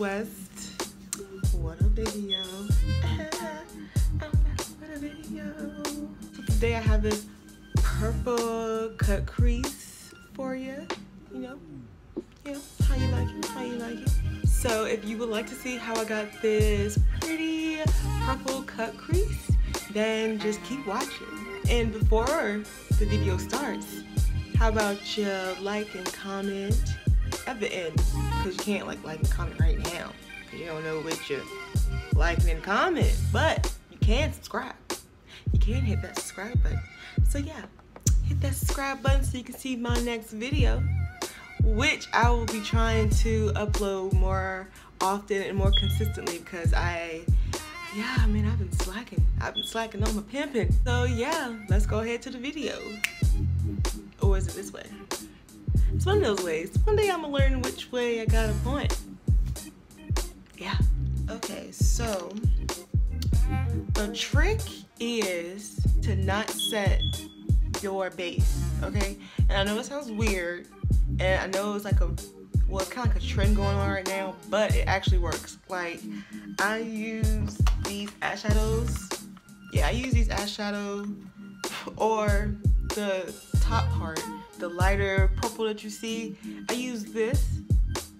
West. What a video. I'm back with a video. So today I have this purple cut crease for you. You know, how you like it, how you like it. So if you would like to see how I got this pretty purple cut crease, then just keep watching. And before the video starts, how about you like and comment at the end? Because you can't like and comment right now, because you don't know what you're liking and comment. But you can subscribe. You can hit that subscribe button. So yeah, hit that subscribe button so you can see my next video, which I will be trying to upload more often and more consistently, because I've been slacking. I've been slacking on my pimping. So yeah, let's go ahead to the video. Or is it this way? It's one of those ways. One day I'm gonna learn which way I gotta point. Yeah. Okay, so the trick is to not set your base, okay? And I know it sounds weird, and I know it's like it's kind of like a trend going on right now, but it actually works. Like, I use these eyeshadows. Yeah, I use these eyeshadows, or the top part, the lighter purple that you see. I use this,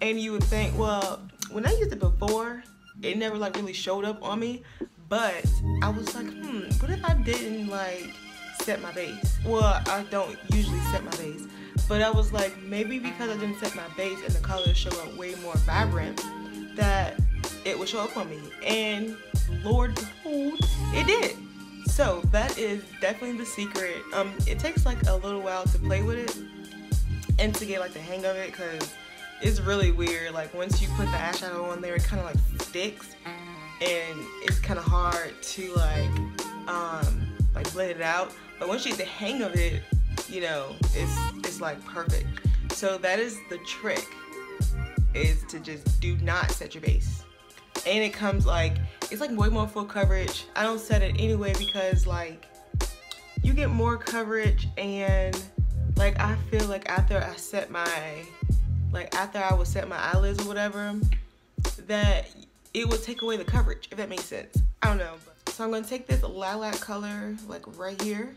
and you would think, well, when I used it before, it never like really showed up on me. But I was like, what if I didn't like set my base? Well, I don't usually set my base, but I was like, maybe because I didn't set my base and the colors show up way more vibrant, that it would show up on me. And Lord behold, it did. So that is definitely the secret. It takes like a little while to play with it and to get like the hang of it, because it's really weird. Like, once you put the eyeshadow on there, it kind of like sticks, and it's kind of hard to like blend it out. But once you get the hang of it, you know, it's like perfect. So that is the trick, is to just do not set your base. And it comes like, it's like way more full coverage. I don't set it anyway, because like you get more coverage, and like I feel like after I would set my eyelids or whatever, that it would take away the coverage, if that makes sense. I don't know. So I'm gonna take this lilac color like right here,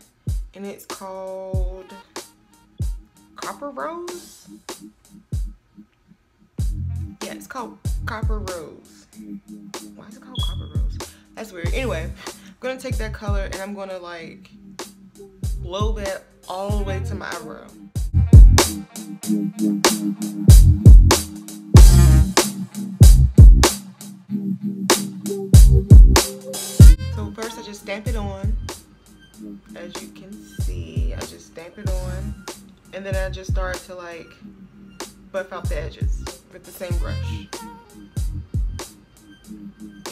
and it's called Copper Rose. Yeah, it's called Copper Rose. Why is it called Copper Rose? That's weird. Anyway, I'm gonna take that color and I'm gonna like blow that all the way to my eyebrow. So first I just stamp it on. As you can see, I just stamp it on, and then I just start to like buff out the edges with the same brush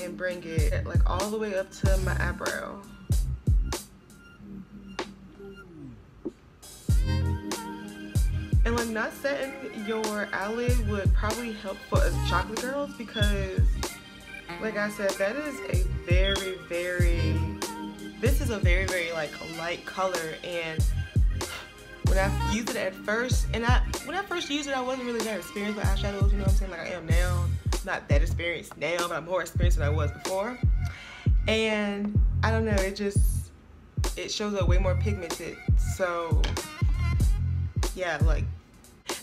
and bring it like all the way up to my eyebrow. And like, not setting your eyelid would probably help for us chocolate girls, because like I said, that is a very, very like light color. And when I used it at first, when I first used it, I wasn't really that experienced with eyeshadows, you know what I'm saying, like I am now. Not that experienced now, but I'm more experienced than I was before. And I don't know, it shows up way more pigmented. So yeah, like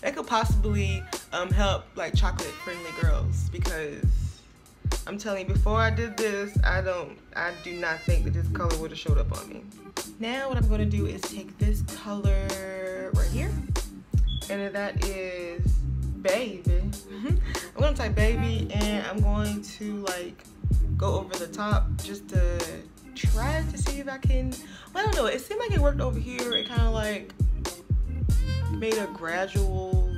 that could possibly help like chocolate friendly girls, because I'm telling you, before I did this, I do not think that this color would have showed up on me. Now what I'm going to do is take this color right here, and that is Baby. I'm going to type Baby, and I'm going to like go over the top just to try to see if I can, well, I don't know, it seemed like it worked over here. It kind of like made a gradual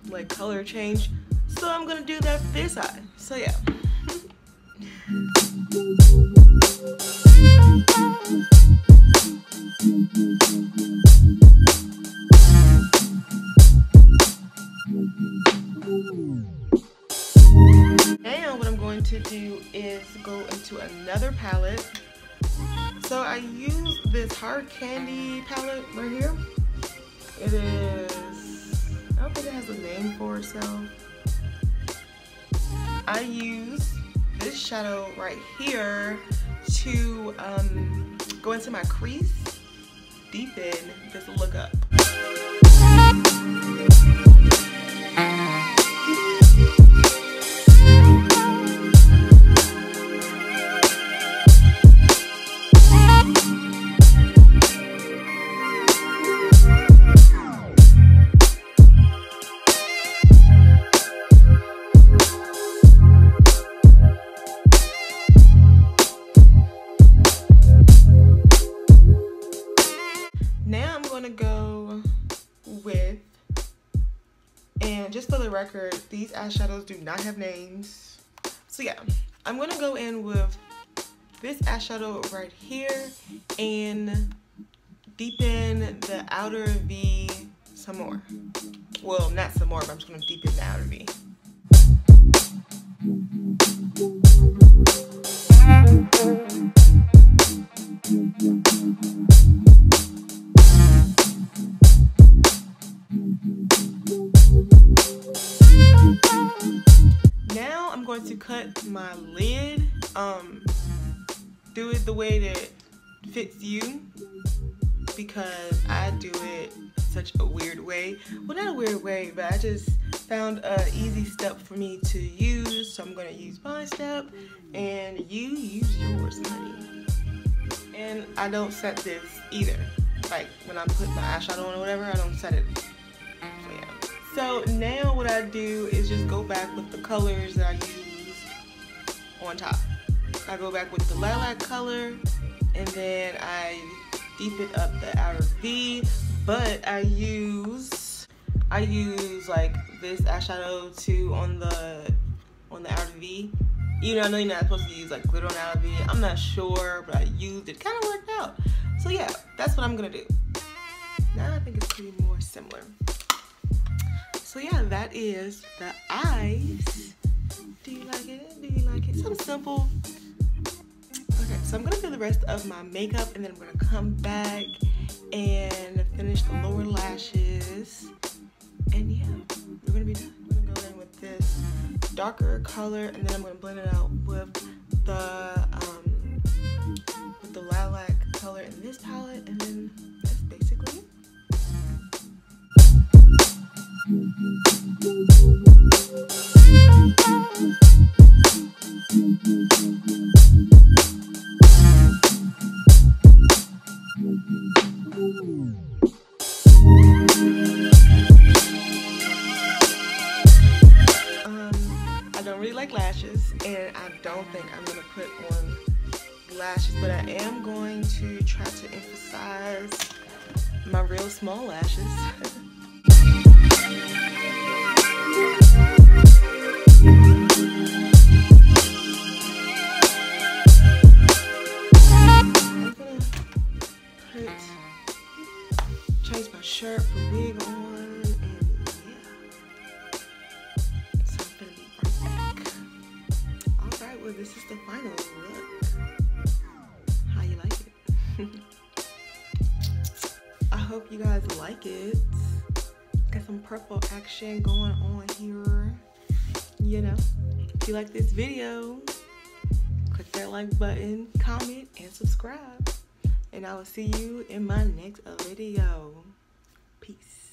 like color change, so I'm gonna do that this side. So yeah. Now what I'm going to do is go into another palette. So I use this Hard Candy palette right here. It is, I don't think it has a name for itself. I use this shadow right here to go into my crease, deepen this look up. Now I'm gonna go with, and just for the record, these eyeshadows do not have names. So yeah, I'm gonna go in with this eyeshadow right here and deepen the outer V some more. Well, not some more, but I'm just gonna deepen the outer V. Now I'm going to cut my lid. Do it the way that fits you, because I do it such a weird way. Well, not a weird way, but I just found an easy step for me to use. So I'm gonna use my step and you use yours, honey. And I don't set this either. Like when I put my eyeshadow on or whatever, I don't set it. So yeah. So now what I do is just go back with the colors that I used on top. I go back with the lilac color, and then I deepen up the outer V, but I use like this eyeshadow too on the outer V. Even though I know you're not supposed to use like glitter on the outer V. I'm not sure, but I used it. Kind of worked out. So yeah, that's what I'm gonna do. Now I think it's pretty more similar. So yeah, that is the eyes. Do you like it? Do you like it? Something simple. Okay, so I'm gonna do the rest of my makeup, and then I'm gonna come back and finish the lower lashes. And yeah, we're gonna be done. I'm gonna go in with this darker color, and then I'm gonna blend it out with the lilac color in this palette, and then that's basically it. I don't really like lashes, and I don't think I'm gonna put on lashes, but I am going to try to emphasize my real small lashes. Change my shirt, put a wig on, and yeah. So I'm gonna be right back. Alright, well this is the final look. How you like it? I hope you guys like it. Got some purple action going on here. You know, if you like this video, click that like button, comment, and subscribe. And I will see you in my next video. Peace.